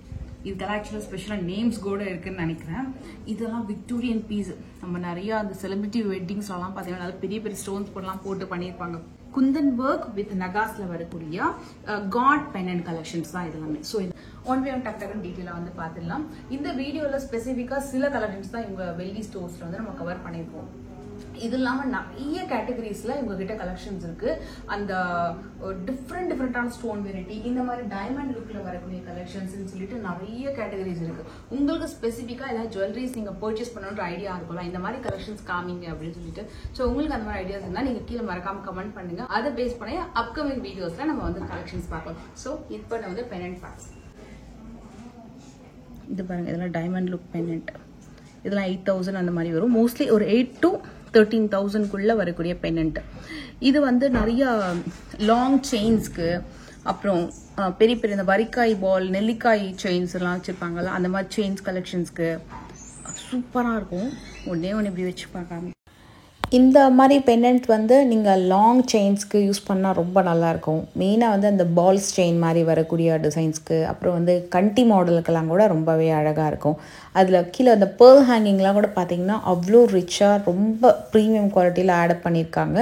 இதுக்கெல்லாம் ஆக்சுவலாக ஸ்பெஷலாக நேம்ஸ் கூட இருக்குன்னு நினைக்கிறேன். இதெல்லாம் விக்டோரியன் பீஸ். நம்ம நிறைய அந்த செலிபிரிட்டி வெட்டிங்ஸ்லாம் பார்த்தீங்கன்னா நல்லா பெரிய பெரிய ஸ்டோன்ஸ் போடலாம் போட்டு பண்ணியிருப்பாங்க. குந்தன் ஒர்க் வித் நகாஸ்ல வரக்கூடிய காட் பெண்டன்ட் கலெக்ஷன்ஸ் தான் இதெல்லாமே. ஸோ இது ஒன் பை ஒன் டக்கு டீட்டெயிலாக வந்து பார்த்துடலாம். இந்த வீடியோவில் ஸ்பெசிஃபிக்காக சில கலெக்ஷன்ஸ் தான் இவங்க வெள்ளி ஸ்டோர்ஸில் வந்து நம்ம கவர் பண்ணியிருக்கோம். இது இல்லாமல் நிறைய கேட்டகரிஸ்ல இவங்க கிட்ட கலெக்ஷன்ஸ் இருக்கு. அந்த டிஃப்ரெண்டான ஸ்டோன் வெரைட்டி, இந்த மாதிரி டைமண்ட் லுக்ல வரக்கூடிய கலெக்ஷன்ஸ் சொல்லிட்டு நிறைய கேட்டகரிஸ் இருக்கு. உங்களுக்கு ஸ்பெசிஃபிக்கா ஏதாவது ஜுவல்லரிஸ் நீங்க பர்ச்சேஸ் பண்ணணுன்ற ஐடியா இருக்கும்ல, இந்த மாதிரி கலெக்ஷன்ஸ் காமிங்க அப்படின்னு சொல்லிட்டு. ஸோ உங்களுக்கு அந்த மாதிரி ஐடியாஸ் இருந்தால் நீங்க கீழே மறக்காம கமெண்ட் பண்ணுங்க. அதை பேஸ் பண்ணி அப்கமிங் வீடியோஸ்ல நம்ம வந்து கலெக்ஷன்ஸ் பார்க்கலாம். ஸோ இப்போ நான் வந்து பெண்டன்ட் பார்ட்ஸ் இது பாருங்க. இதெல்லாம் டைமண்ட் லுக் பெண்டன்ட். இதெல்லாம் 8000 அந்த மாதிரி வரும். மோஸ்ட்லி ஒரு 8 to 13,000 வரக்கூடிய பெண்டன்ட். இது வந்து நிறைய லாங் செயின்ஸ்க்கு, அப்புறம் பெரிய பெரிய இந்த வரிக்காய் பால் நெல்லிக்காய் செயின்ஸ் எல்லாம் வச்சிருப்பாங்கல்ல, அந்த மாதிரி செயின்ஸ் கலெக்ஷன்ஸ்க்கு சூப்பராக இருக்கும். ஒன்னே ஒன்று இப்படி வச்சு பார்க்காம இந்த மாதிரி பெண்டன்ட் வந்து நீங்கள் லாங் செயின்ஸ்க்கு யூஸ் பண்ணால் ரொம்ப நல்லாயிருக்கும். மெயினாக வந்து அந்த பால்ஸ் செயின் மாதிரி வரக்கூடிய டிசைன்ஸ்க்கு, அப்புறம் வந்து கண்டி மாடலுக்கெல்லாம் கூட ரொம்பவே அழகாக இருக்கும். அதில் கீழே அந்த பேர்ல் ஹேங்கிங்லாம் கூட பார்த்திங்கன்னா அவ்வளோ ரிச்சாக ரொம்ப ப்ரீமியம் குவாலிட்டியில் ஆட் பண்ணியிருக்காங்க.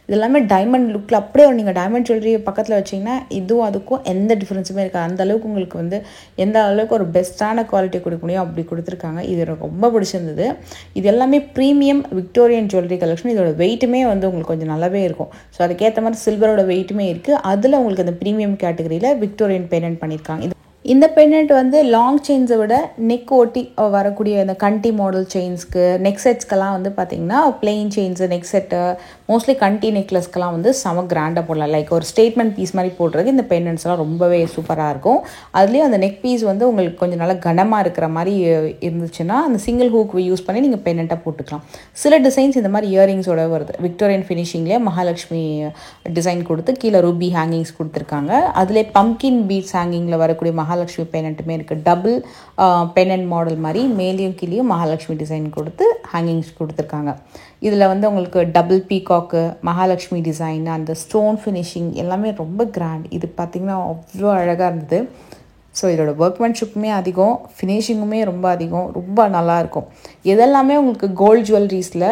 இது எல்லாமே டைமண்ட் லுக்கில் அப்படியே நீங்கள் டைமண்ட் ஜுவல்லரி பக்கத்தில் வச்சிங்கன்னா இதுவும் அதுக்கும் எந்த டிஃப்ரென்ஸுமே இருக்காது. அந்த அளவுக்கு உங்களுக்கு வந்து எந்த அளவுக்கு ஒரு பெஸ்ட்டான குவாலிட்டி கொடுக்க முடியும் அப்படி கொடுத்துருக்காங்க. இது எனக்கு ரொம்ப பிடிச்சிருந்தது. இது எல்லாமே ப்ரீமியம் விக்டோரியன் ஜுவல்லரி கலெக்ஷன். இதோட வெயிட்டுமே வந்து உங்களுக்கு கொஞ்சம் நல்லாவே இருக்கும். ஸோ அதுக்கேற்ற மாதிரி சில்வரோட வெயிட்டுமே இருக்குது. அதில் உங்களுக்கு அந்த ப்ரீமியம் கேட்டகரியில் விக்டோரியன் பெண்டன்ட் பண்ணியிருக்காங்க. இந்த பெண்டன்ட் வந்து லாங் செயின்ஸை விட நெக் ஓட்டி வரக்கூடிய இந்த கண்டி மாடல் செயின்ஸ்க்கு, நெக் செட்ஸ்க்கெல்லாம் வந்து பார்த்திங்கன்னா plain chains, neck set, mostly கண்டி நெக்லஸ்க்கெல்லாம் வந்து செம கிராண்டாக போடலாம். லைக் ஒரு ஸ்டேட்மெண்ட் பீஸ் மாதிரி போடுறது இந்த பெண்டன்ட்ஸ்லாம் ரொம்பவே சூப்பராக இருக்கும். அதுலேயும் அந்த நெக் பீஸ் வந்து உங்களுக்கு கொஞ்சம் நல்லா கனமாக இருக்கிற மாதிரி இருந்துச்சுன்னா அந்த சிங்கிள் ஹூக் யூஸ் பண்ணி நீங்கள் பெண்டன்ட்டாக போட்டுக்கலாம். சில டிசைன்ஸ் இந்த மாதிரி இயரிங்ஸோட வருது. விக்டோரியன் ஃபினிஷிங்லேயே மகாலட்சுமி டிசைன் கொடுத்து கீழே ரூபி ஹேங்கிங்ஸ் கொடுத்துருக்காங்க. அதிலே பம்கின் பீட்ஸ் ஹேங்கிங்கில் வரக்கூடிய மகாலட்சுமி பெண்டன்ட்டுமே இருக்குது. டபுள் பெண்டன்ட் மாடல் மாதிரி மேலேயும் கீழேயும் மகாலட்சுமி டிசைன் கொடுத்து ஹேங்கிங்ஸ் கொடுத்துருக்காங்க. இதில் வந்து உங்களுக்கு டபுள் பீகாக்கு, மகாலட்சுமி டிசைன், அந்த ஸ்டோன் ஃபினிஷிங் எல்லாமே ரொம்ப கிராண்ட். இது பார்த்திங்கன்னா அவ்வளோ அழகாக இருந்தது. ஸோ இதோட ஒர்க்மேன்ஷிப்புமே அதிகம், ஃபினிஷிங்குமே ரொம்ப அதிகம், ரொம்ப நல்லாயிருக்கும். எதெல்லாமே உங்களுக்கு கோல்டு ஜுவல்லரிஸில்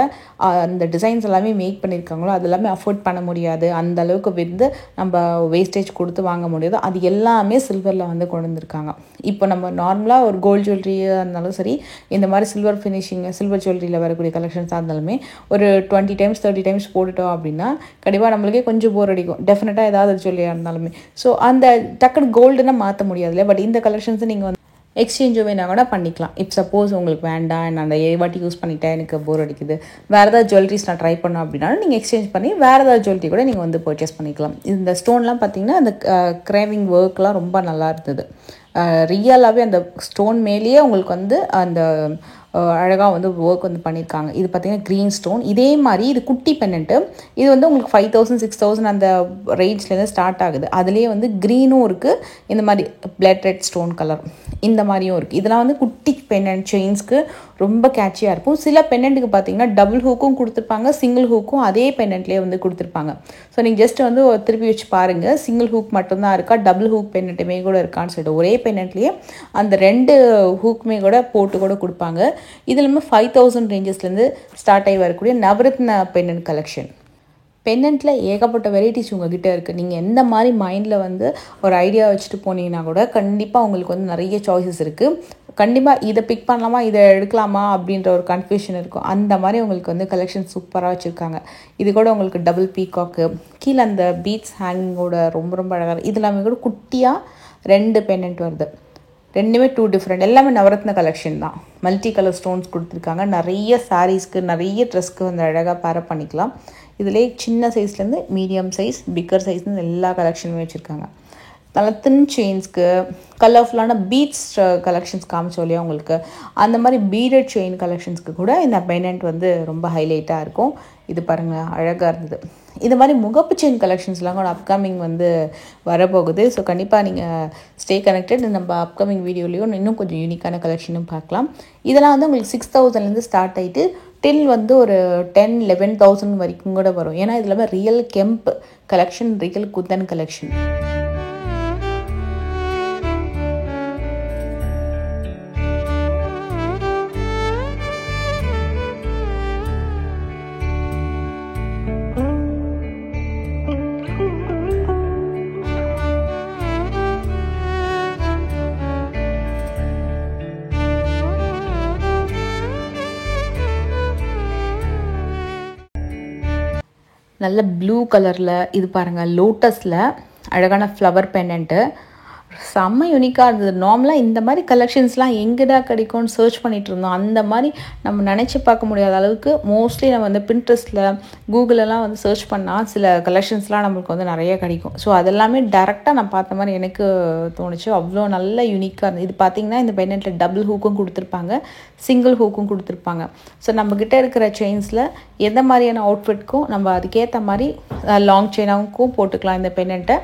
அந்த டிசைன்ஸ் எல்லாமே மேக் பண்ணியிருக்காங்களோ அது எல்லாமே அஃபோர்ட் பண்ண முடியாது, அந்த அளவுக்கு வந்து நம்ம வேஸ்டேஜ் கொடுத்து வாங்க முடியாது, அது எல்லாமே சில்வரில் வந்து கொண்டு வந்திருக்காங்க. இப்போ நம்ம நார்மலாக ஒரு கோல்டு ஜுவல்லரியாக இருந்தாலும் சரி, இந்த மாதிரி சில்வர் ஃபினிஷிங் சில்வர் ஜுவல்லரியில் வரக்கூடிய கலெக்ஷன்ஸாக இருந்தாலுமே ஒரு 20 times 30 times போட்டுட்டோம் அப்படின்னா கண்டிப்பாக நம்மளுக்கே கொஞ்சம் போர் அடிக்கும். டெஃபினட்டாக ஏதாவது ஜுவல்லரியாக இருந்தாலுமே. ஸோ அந்த டக்குனு கோல்டுன்னா மாற்ற முடியாதுல்ல. பட் இந்த கலெக்ஷன்ஸை நீங்கள் வந்து எக்ஸ்சேஞ்ச் வேணா கூட பண்ணிக்கலாம். இப் சப்போஸ் உங்களுக்கு வேண்டாம், நான் வாட்டி யூஸ் பண்ணிட்டேன், எனக்கு போர் அடிக்குது, வேறு ஏதாவது ஜுவல்லரிஸ் நான் ட்ரை பண்ணோம் அப்படின்னாலும் நீங்கள் எக்ஸ்சேஞ்ச் பண்ணி வேறு ஏதாவது ஜுவல்லரி கூட நீங்கள் வந்து பர்ச்சேஸ் பண்ணிக்கலாம். இந்த ஸ்டோன்லாம் பார்த்தீங்கன்னா அந்த கிரேவிங் ஒர்க்லாம் ரொம்ப நல்லா இருந்தது. ரியலாகவே அந்த ஸ்டோன் மேலேயே உங்களுக்கு வந்து அந்த அழகாக வந்து ஒர்க் வந்து பண்ணியிருக்காங்க. இது பார்த்திங்கன்னா க்ரீன் ஸ்டோன். இதே மாதிரி இது குட்டி பெண்டன்ட்டு. இது வந்து உங்களுக்கு 5000 6000 அந்த ரேஞ்ச்லேருந்து ஸ்டார்ட் ஆகுது. அதுலேயே வந்து க்ரீனும் இருக்குது, இந்த மாதிரி பிளட் ரெட் ஸ்டோன் கலர் இந்த மாதிரியும் இருக்குது. இதெல்லாம் வந்து குட்டி பெண்டன்ட் செயின்ஸ்க்கு ரொம்ப கேட்சியாக இருக்கும். சில பெண்டன்ட்டுக்கு பார்த்தீங்கன்னா டபுள் ஹூக்கும் கொடுத்துருப்பாங்க, சிங்கிள் ஹூக்கும் அதே பெண்டன்ட்லேயே வந்து கொடுத்துருப்பாங்க. ஸோ நீங்கள் ஜஸ்ட் வந்து திருப்பி வச்சு பாருங்கள், சிங்கிள் ஹூக் மட்டும்தான் இருக்கா, டபுள் ஹூக் பெண்டன்ட்டுமே கூட இருக்கான்னு சொல்லிட்டு ஒரே பெண்டன்ட்லேயே அந்த 2 ஹூக்குமே கூட போட்டு கூட கொடுப்பாங்க. இது இல்லாமல் 5000 ரேஞ்சஸ்லேருந்து ஸ்டார்ட் ஆகி வரக்கூடிய நவரத்ன பெண்டன்ட் கலெக்ஷன். பெண்டன்ட்டில் ஏகப்பட்ட வெரைட்டிஸ் உங்ககிட்ட இருக்குது. நீங்கள் எந்த மாதிரி மைண்டில் வந்து ஒரு ஐடியா வச்சுட்டு போனீங்கன்னா கூட கண்டிப்பாக உங்களுக்கு வந்து நிறைய சாய்ஸஸ் இருக்குது. கண்டிப்பாக இதை பிக் பண்ணலாமா, இதை எடுக்கலாமா அப்படின்ற ஒரு கன்ஃபியூஷன் இருக்கும். அந்த மாதிரி உங்களுக்கு வந்து கலெக்ஷன் சூப்பராக வச்சுருக்காங்க. இது கூட உங்களுக்கு டபுள் பீகாக்கு, கீழே அந்த பீட்ஸ் ஹேங்கிங்கோட ரொம்ப ரொம்ப அழகாக. இது எல்லாமே கூட குட்டியாக 2 பெண்டன்ட் வருது. ரெண்டுமே 2 டிஃப்ரெண்ட். எல்லாமே நவரத்ன கலெக்ஷன் தான். மல்டி கலர் ஸ்டோன்ஸ் கொடுத்துருக்காங்க. நிறைய சாரீஸ்க்கு நிறைய ட்ரெஸ்க்கு வந்து அழகாக பேரப் பண்ணிக்கலாம். இதிலே சின்ன சைஸ்லேருந்து மீடியம் சைஸ், பிக்கர் சைஸ்லேருந்து எல்லா கலெக்ஷனுமே வச்சுருக்காங்க. நல்ல தின் செயின்ஸ்க்கு கலர்ஃபுல்லான பீட்ஸ் கலெக்ஷன்ஸ் காமிச்சோம் இல்லையா உங்களுக்கு, அந்த மாதிரி பீடட் செயின் கலெக்ஷன்ஸ்க்கு கூட இந்த பெண்டன்ட் வந்து ரொம்ப ஹைலைட்டாக இருக்கும். இது பாருங்கள் அழகாக இருந்தது. இது மாதிரி முகப்பு செயின் கலெக்ஷன்ஸ்லாம் கூட அப்கமிங் வந்து வரப்போகுது. ஸோ கண்டிப்பாக நீங்கள் ஸ்டே கனெக்டட். நம்ம அப்கமிங் வீடியோலையும் இன்னும் கொஞ்சம் யூனிக்கான கலெக்ஷனும் பார்க்கலாம். இதெல்லாம் வந்து உங்களுக்கு 6,000லேருந்து ஸ்டார்ட் ஆகிட்டு டில் வந்து ஒரு 10-11,000 வரைக்கும் கூட வரும். ஏன்னா இதில் real kemp collection, real kundan collection. நல்ல ப்ளூ கலரில் இது பாருங்கள், லோட்டஸில் அழகான ஃப்ளவர் பெண்டன்ட்டு செம்ம யூனிக்காக இருந்தது. நார்மலாக இந்த மாதிரி கலெக்ஷன்ஸ்லாம் எங்கடா கிடைக்கும்னு சர்ச் பண்ணிகிட்டு இருந்தோம். அந்த மாதிரி நம்ம நினச்சி பார்க்க முடியாத அளவுக்கு மோஸ்ட்லி நம்ம வந்து பின்ட்ரெஸ்ட்டில், கூகுளெல்லாம் வந்து சர்ச் பண்ணால் சில கலெக்ஷன்ஸ்லாம் நம்மளுக்கு வந்து நிறைய கிடைக்கும். ஸோ அதெல்லாமே டேரெக்டாக நான் பார்த்த மாதிரி எனக்கு தோணுச்சு. அவ்வளோ நல்ல யூனிக்காக இருந்தது. இது பார்த்திங்கன்னா இந்த பெண்டன்ட்டில் டபுள் ஹூக்கும் கொடுத்துருப்பாங்க, சிங்கிள் ஹூக்கும் கொடுத்துருப்பாங்க. ஸோ நம்மக்கிட்ட இருக்கிற செயின்ஸில் எந்த மாதிரியான அவுட்ஃபிட்க்கும் நம்ம அதுக்கேற்ற மாதிரி லாங் செயினாகவும் போட்டுக்கலாம். இந்த பெண்டன்ட்டை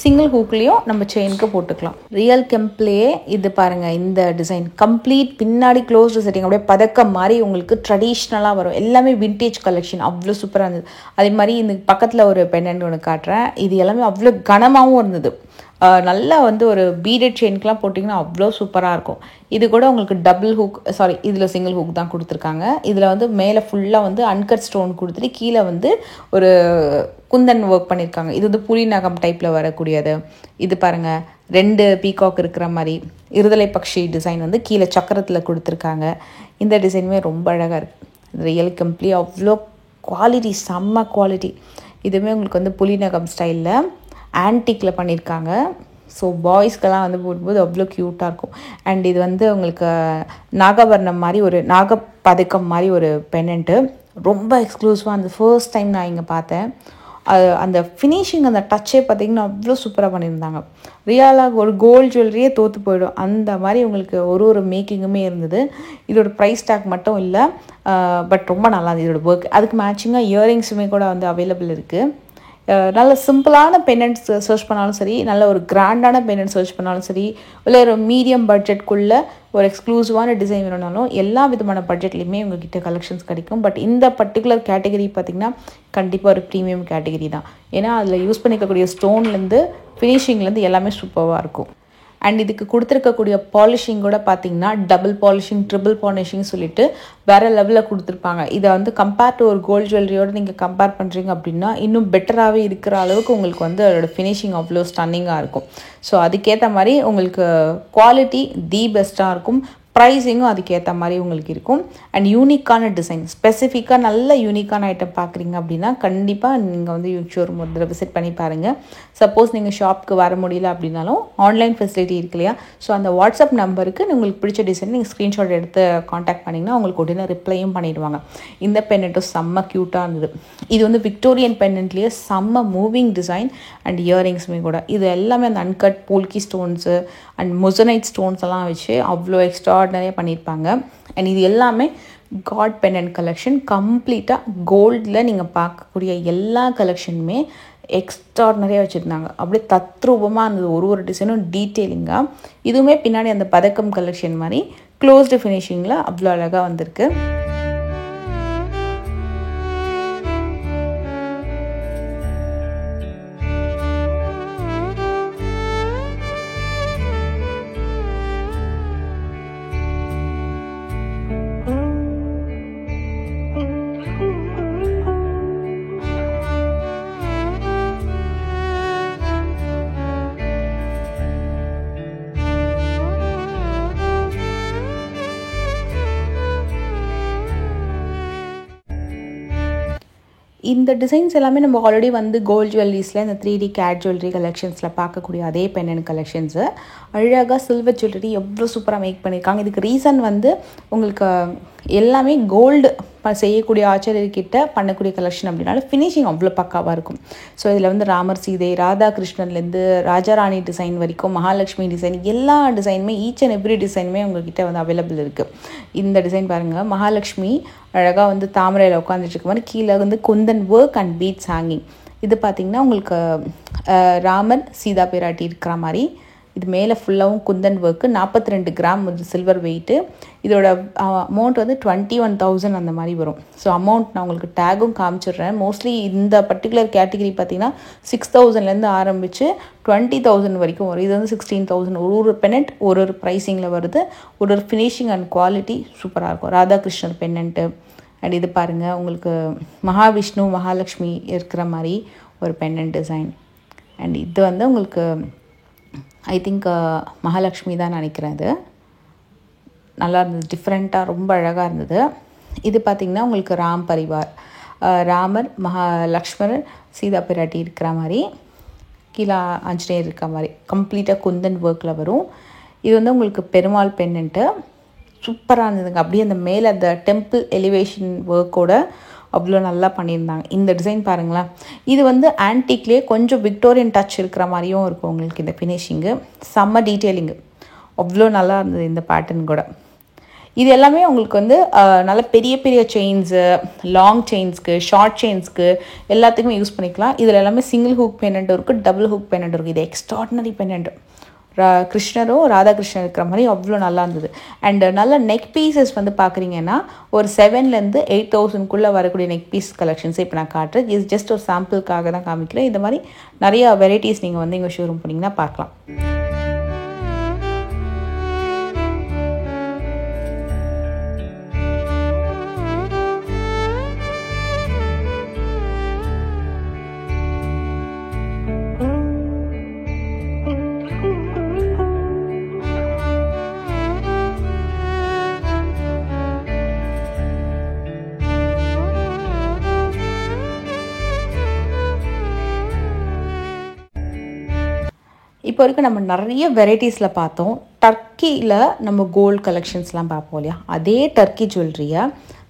சிங்கிள் ஹூக்லேயும் நம்ம செயினுக்கு போட்டுக்கலாம். ரியல் கெம்ப்லேயே இது பாருங்கள், இந்த டிசைன் கம்ப்ளீட் பின்னாடி க்ளோஸ்டு செட்டிங் அப்படியே பதக்கம் மாதிரி உங்களுக்கு ட்ரெடிஷ்னலாக வரும். எல்லாமே விண்டேஜ் கலெக்ஷன், அவ்வளோ சூப்பராக இருந்தது. அதே மாதிரி இந்த பக்கத்தில் ஒரு பெண்டன்ட் ஒன்று காட்டுறேன். இது எல்லாமே அவ்வளோ கனமாகவும் இருந்தது. நல்லா வந்து ஒரு பீடட் செயின்க்கெலாம் போட்டிங்கன்னா அவ்வளோ சூப்பராக இருக்கும். இது கூட உங்களுக்கு டபுள் ஹூக், இதில் சிங்கிள் ஹூக் தான் கொடுத்துருக்காங்க. இதில் வந்து மேலே ஃபுல்லாக வந்து அன்கட் ஸ்டோன் கொடுத்துட்டு கீழே வந்து ஒரு குந்தன் ஒர்க் பண்ணியிருக்காங்க. இது வந்து புலி நகம் டைப்பில் வரக்கூடியது. இது பாருங்கள், 2 பீகாக் இருக்கிற மாதிரி இருதலை பக்ஷி டிசைன் வந்து கீழே சக்கரத்தில் கொடுத்துருக்காங்க. இந்த டிசைனுமே ரொம்ப அழகாக இருக்குது. ரியல் கம்ப்ளீ அவ்வளோ குவாலிட்டி, செம்ம குவாலிட்டி. இதுவுமே உங்களுக்கு வந்து புலி நகம் ஸ்டைலில் ஆன்டிக்கில் பண்ணியிருக்காங்க. ஸோ பாய்ஸ்க்கெல்லாம் வந்து போடும்போது அவ்வளோ க்யூட்டாக இருக்கும். அண்ட் இது வந்து உங்களுக்கு நாகவர்ணம் மாதிரி ஒரு நாகப்பதக்கம் மாதிரி ஒரு பெண்டன்ட்டு ரொம்ப எக்ஸ்க்ளூசிவாக அந்த ஃபர்ஸ்ட் டைம் நான் இங்கே பார்த்தேன். அந்த ஃபினிஷிங், அந்த டச்சே பார்த்திங்கன்னா அவ்வளோ சூப்பராக பண்ணியிருந்தாங்க. ரியலாக ஒரு கோல்டு ஜுவல்லரியே தோற்று போயிடும் அந்த மாதிரி உங்களுக்கு ஒரு மேக்கிங்குமே இருந்தது. இதோட ப்ரைஸ் டேக் மட்டும் இல்லை, பட் ரொம்ப நல்லா இருந்தது இதோட ஒர்க். அதுக்கு மேட்சிங்காக இயரிங்ஸுமே கூட வந்து அவைலபிள் இருக்குது. நல்ல சிம்பிளான பெண்டன்ட்ஸ் சர்ச் பண்ணாலும் சரி, நல்ல ஒரு கிராண்டான பெண்டன்ட் சர்ச் பண்ணாலும் சரி, இல்லை ஒரு மீடியம் பட்ஜெட்குள்ளே ஒரு எக்ஸ்க்ளூசிவான டிசைன் வேணும்னாலும் எல்லா விதமான பட்ஜெட்லேயுமே உங்கள்கிட்ட கலெக்ஷன்ஸ் கிடைக்கும். பட் இந்த பர்டிகுலர் கேட்டகரி பார்த்திங்கன்னா கண்டிப்பாக ஒரு ப்ரீமியம் கேட்டகரி தான். ஏன்னா அதில் யூஸ் பண்ணிக்கக்கூடிய ஸ்டோன்லேருந்து ஃபினிஷிங்லேருந்து எல்லாமே சூப்பராக இருக்கும். அண்ட் இதுக்கு கொடுத்துருக்கக்கூடிய பாலிஷிங் கூட பார்த்திங்கன்னா டபுள் பாலிஷிங், ட்ரிபிள் பாலிஷிங் சொல்லிட்டு வேறு லெவலில் கொடுத்துருப்பாங்க. இதை வந்து கம்பேர் டு ஒரு கோல்டு ஜுவல்லரியோடு நீங்கள் கம்பேர் பண்ணுறீங்க அப்படின்னா இன்னும் பெட்டராகவே இருக்கிற அளவுக்கு உங்களுக்கு வந்து அதோட ஃபினிஷிங் அவ்வளோ ஸ்டன்னிங்காக இருக்கும். ஸோ அதுக்கேற்ற மாதிரி உங்களுக்கு குவாலிட்டி தி பெஸ்ட்டாக இருக்கும். ப்ரைஸிங்கும் அதுக்கேற்ற மாதிரி உங்களுக்கு இருக்கும். அண்ட் யூனிக்கான டிசைன், ஸ்பெசிஃபிக்காக நல்ல யூனிக்கான ஐட்டம் பார்க்குறீங்க அப்படின்னா கண்டிப்பாக நீங்கள் வந்து ஷோரூம் ஒரு தடவை விசிட் பண்ணி பாருங்கள். சப்போஸ் நீங்கள் ஷாப்புக்கு வர முடியல அப்படின்னாலும் ஆன்லைன் ஃபெசிலிட்டி இருக்கு இல்லையா, ஸோ அந்த வாட்ஸ்அப் நம்பருக்கு உங்களுக்கு பிடிச்ச டிசைன் நீங்கள் ஸ்க்ரீன்ஷாட் எடுத்து காண்டாக்ட் பண்ணிங்கன்னா உங்களுக்கு உடனே ரிப்ளையும் பண்ணிடுவாங்க. இந்த பெண்டன்ட்டும் செம்ம க்யூட்டாக இருந்தது. இது வந்து விக்டோரியன் பெண்டன்ட்லேயே செம்ம மூவிங் டிசைன் அண்ட் இயரிங்ஸுமே கூட. இது எல்லாமே அந்த uncut polki stones and moissanite stones எல்லாம் வச்சு அவ்வளோ எக்ஸ்ட்ராடினரியாக பண்ணியிருப்பாங்க. அண்ட் இது எல்லாமே காட் பெண்டன்ட் கலெக்ஷன். கம்ப்ளீட்டாக கோல்டில் நீங்கள் பார்க்கக்கூடிய எல்லா கலெக்ஷனுமே எக்ஸ்ட்ராடினரியாக வச்சுருந்தாங்க. அப்படியே தத்ரூபமாக இருந்தது, ஒரு டிசைனும் டீட்டெயிலிங்காக. இதுவுமே பின்னாடி அந்த பதக்கம் கலெக்ஷன் மாதிரி க்ளோஸ்டு ஃபினிஷிங்கில் அவ்வளோ அழகாக வந்திருக்கு. இந்த டிசைன்ஸ் எல்லாமே நம்ம ஆல்ரெடி வந்து கோல்டு ஜுவல்லரிஸில் இந்த 3D கேட் ஜுவல்லரி கலெக்ஷன்ஸில் பார்க்கக்கூடிய அதே பெண்டன்ட் கலெக்ஷன்ஸு அழகாக சில்வர் ஜுவல்லரி எவ்வளோ சூப்பராக மேக் பண்ணியிருக்காங்க. இதுக்கு ரீசன் வந்து உங்களுக்கு எல்லாமே கோல்டு செய்யக்கூடிய ஆச்சாரியர்கிட்ட பண்ணக்கூடிய கலெக்ஷன் அப்படின்னால ஃபினிஷிங் அவ்வளோ பக்காவாக இருக்கும். ஸோ இதில் வந்து ராமர் சீதை, ராதாகிருஷ்ணன்லேருந்து ராஜாராணி டிசைன் வரைக்கும், மகாலட்சுமி டிசைன், எல்லா டிசைனுமே ஈச் அண்ட் எவ்ரி டிசைனுமே உங்கள்கிட்ட வந்து அவைலபிள் இருக்குது. இந்த டிசைன் பாருங்கள், மகாலட்சுமி அழகாக வந்து தாமரையில் உட்காந்துட்டு இருக்க மாதிரி, கீழே வந்து kundan work and beads hanging. இது பார்த்திங்கன்னா உங்களுக்கு ராமர் சீதா பிராட்டி இருக்கிற மாதிரி. இது மேலே ஃபுல்லாகவும் குந்தன் ஒர்க்கு, 42 கிராம் வந்து சில்வர் வெயிட்டு. இதோட அமௌண்ட் வந்து 21,000 அந்த மாதிரி வரும். ஸோ அமௌண்ட் நான் உங்களுக்கு டேகும் காமிச்சிடுறேன். மோஸ்ட்லி இந்த பர்டிகுலர் கேட்டகரி பார்த்திங்கன்னா 6,000லேருந்து ஆரம்பித்து 20,000 வரைக்கும் வரும். இது வந்து 16,000. ஒரு பெனண்ட் ஒரு ப்ரைஸிங்கில் வருது. ஒரு ஃபினிஷிங் அண்ட் குவாலிட்டி சூப்பராக இருக்கும். ராதாகிருஷ்ணர் பென்னண்ட்டு. அண்ட் இது பாருங்கள், உங்களுக்கு மகாவிஷ்ணு மகாலட்சுமி இருக்கிற மாதிரி ஒரு பென்னண்ட் டிசைன். அண்ட் இது வந்து உங்களுக்கு ஐ திங்க் மகாலட்சுமி தான் நினைக்கிறேன். இது நல்லா இருந்தது, டிஃப்ரெண்ட்டாக ரொம்ப அழகாக இருந்தது. இது பார்த்திங்கன்னா உங்களுக்கு ராம் பரிவார், ராமர் லக்ஷ்மணர் சீதா பிராட்டி இருக்கிற மாதிரி, கீழே ஆஞ்சநேயர் இருக்கிற மாதிரி கம்ப்ளீட்டாக குந்தன் ஒர்க்கில் வரும். இது வந்து உங்களுக்கு பெருமாள் பென்னண்ட்டு சூப்பராக இருந்ததுங்க. அப்படியே அந்த மேலே அந்த டெம்பிள் எலிவேஷன் ஒர்க்கோட அவ்வளோ நல்லா பண்ணியிருந்தாங்க. இந்த டிசைன் பாருங்களேன், இது வந்து ஆன்டிக்லேயே கொஞ்சம் விக்டோரியன் டச் இருக்கிற மாதிரியும் இருக்கும் உங்களுக்கு. இந்த ஃபினிஷிங்கு செம்ம டீட்டெயிலிங்கு அவ்வளோ நல்லா இருந்தது இந்த பேட்டர்ன் கூட. இது எல்லாமே உங்களுக்கு வந்து நல்ல பெரிய பெரிய செயின்ஸு, லாங் செயின்ஸ்க்கு, ஷார்ட் செயின்ஸ்க்கு எல்லாத்துக்குமே யூஸ் பண்ணிக்கலாம். இதில் எல்லாமே சிங்கிள் ஹூக் பென்னண்ட்டும் இருக்குது, டபுள் ஹூக் பென்னண்ட்டும் இருக்குது. இது எக்ஸ்ட்ராடினரி பென்னண்ட். கிருஷ்ணரும் ராதாகிருஷ்ணன் இருக்கிற மாதிரி அவ்வளோ நல்லா இருந்தது. அண்ட் நல்ல நெக் பீசஸ் வந்து பார்க்குறீங்கன்னா ஒரு 7,000லேருந்து 8,000க்குள்ளே வரக்கூடிய நெக் பீஸ் கலெக்ஷன்ஸை இப்போ நான் காட்டுறேன். இது ஜஸ்ட் ஒரு சாம்பிளுக்காக தான் காமிக்கிறேன். இந்த மாதிரி நிறையா வெரைட்டிஸ் நீங்கள் வந்து இங்கே ஷோரூம் போனீங்கன்னா பார்க்கலாம். இப்போ வரைக்கும் நம்ம நிறைய வெரைட்டிஸில் பார்த்தோம். டர்க்கியில் நம்ம கோல்டு கலெக்ஷன்ஸ்லாம் பார்ப்போம் இல்லையா, அதே டர்க்கி ஜுவல்லரியை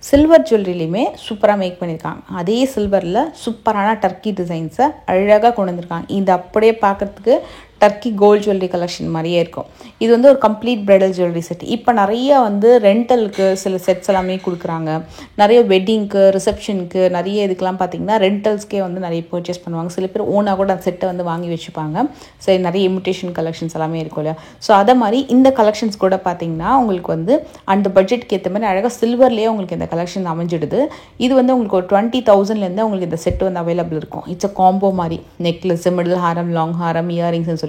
சில்வர் ஜுவல்லரிலையுமே சூப்பராக மேக் பண்ணியிருக்காங்க. அதே சில்வரில் சூப்பரான டர்க்கி டிசைன்ஸை அழகாக கொண்டு வந்திருக்காங்க. இது அப்படியே பார்க்குறதுக்கு டர்க்கி கோல்டு ஜுவல்லரி கலெக்ஷன் மாதிரியே இருக்கும். இது வந்து ஒரு கம்ப்ளீட் பிரைடல் ஜுவல்லரி செட். இப்போ நிறைய வந்து ரெண்டலுக்கு சில செட்ஸ் எல்லாமே கொடுக்குறாங்க. நிறைய வெட்டிங்க்கு, ரிசப்ஷனுக்கு, நிறைய இதுக்கெலாம் பார்த்திங்கன்னா ரெண்டல்ஸ்க்கே வந்து நிறைய பர்ச்சேஸ் பண்ணுவாங்க. சில பேர் ஓனாக கூட அந்த செட்டை வந்து வாங்கி வச்சுப்பாங்க. சரி, நிறைய இமிட்டேஷன் கலெக்ஷன்ஸ் எல்லாமே இருக்கும் இல்லையா. ஸோ அதை மாதிரி இந்த கலெக்ஷன்ஸ் கூட பார்த்திங்கன்னா உங்களுக்கு வந்து அந்த பட்ஜெட்க்கு ஏற்ற மாதிரி அழகாக சில்வர்லேயே உங்களுக்கு இந்த கலெக்ஷன் அமைஞ்சிடுது. இது வந்து உங்களுக்கு ஒரு 20,000லேருந்து உங்களுக்கு இந்த செட் வந்து அவைலபிள் இருக்கும். இட்ஸ் அ காம்போ மாதிரி, நெக்லஸ், மிடில் ஹாரம், லாங் ஹாரம், இயரிங்ஸ்னு சொல்லிட்டு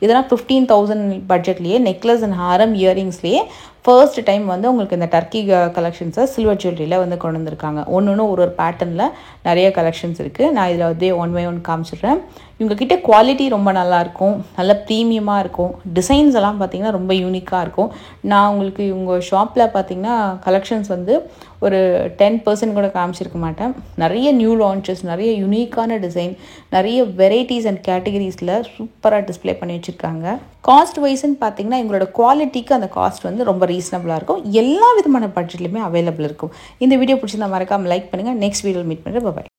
இதெல்லாம் 15,000 பட்ஜெட்லேயே necklace and Haram இயரிங்ஸ்லேயே first time வந்து உங்களுக்கு இந்த டர்க்கி கலெக்ஷன்ஸை சில்வர் ஜுவல்லரியில் வந்து கொண்டு வந்திருக்காங்க. ஒன்று ஒரு பேட்டர்னில் நிறைய கலெக்ஷன்ஸ் இருக்குது. நான் இதில் வந்து 1 by 1 காமிச்சிடுறேன். இவங்கக்கிட்ட குவாலிட்டி ரொம்ப நல்லாயிருக்கும், நல்ல ப்ரீமியமாக இருக்கும். டிசைன்ஸ் எல்லாம் பார்த்திங்கன்னா ரொம்ப யூனிக்காக இருக்கும். நான் உங்களுக்கு இவங்க ஷாப்பில் பார்த்திங்கன்னா கலெக்ஷன்ஸ் வந்து ஒரு 10% கூட காமிச்சிருக்க மாட்டேன். நிறைய நியூ லான்ச்சஸ், நிறைய யூனிக்கான டிசைன், நிறைய வெரைட்டிஸ் அண்ட் கேட்டகரிஸில் சூப்பராக டிஸ்பிளே பண்ணி வச்சுருக்காங்க. காஸ்ட் வைஸ்ன்னு பார்த்திங்கன்னா எங்களோட குவாலிட்டிக்கு அந்த காஸ்ட் வந்து ரொம்ப ரீசனபிளாக இருக்கும். எல்லா விதமான பட்ஜெட்லையுமே அவைலபிள் இருக்கும். இந்த வீடியோ பிடிச்சிருந்தா மறக்காமல் லைக் பண்ணுங்கள். நெக்ஸ்ட் வீடியோவில் மீட் பண்ணுறேன். பாய்.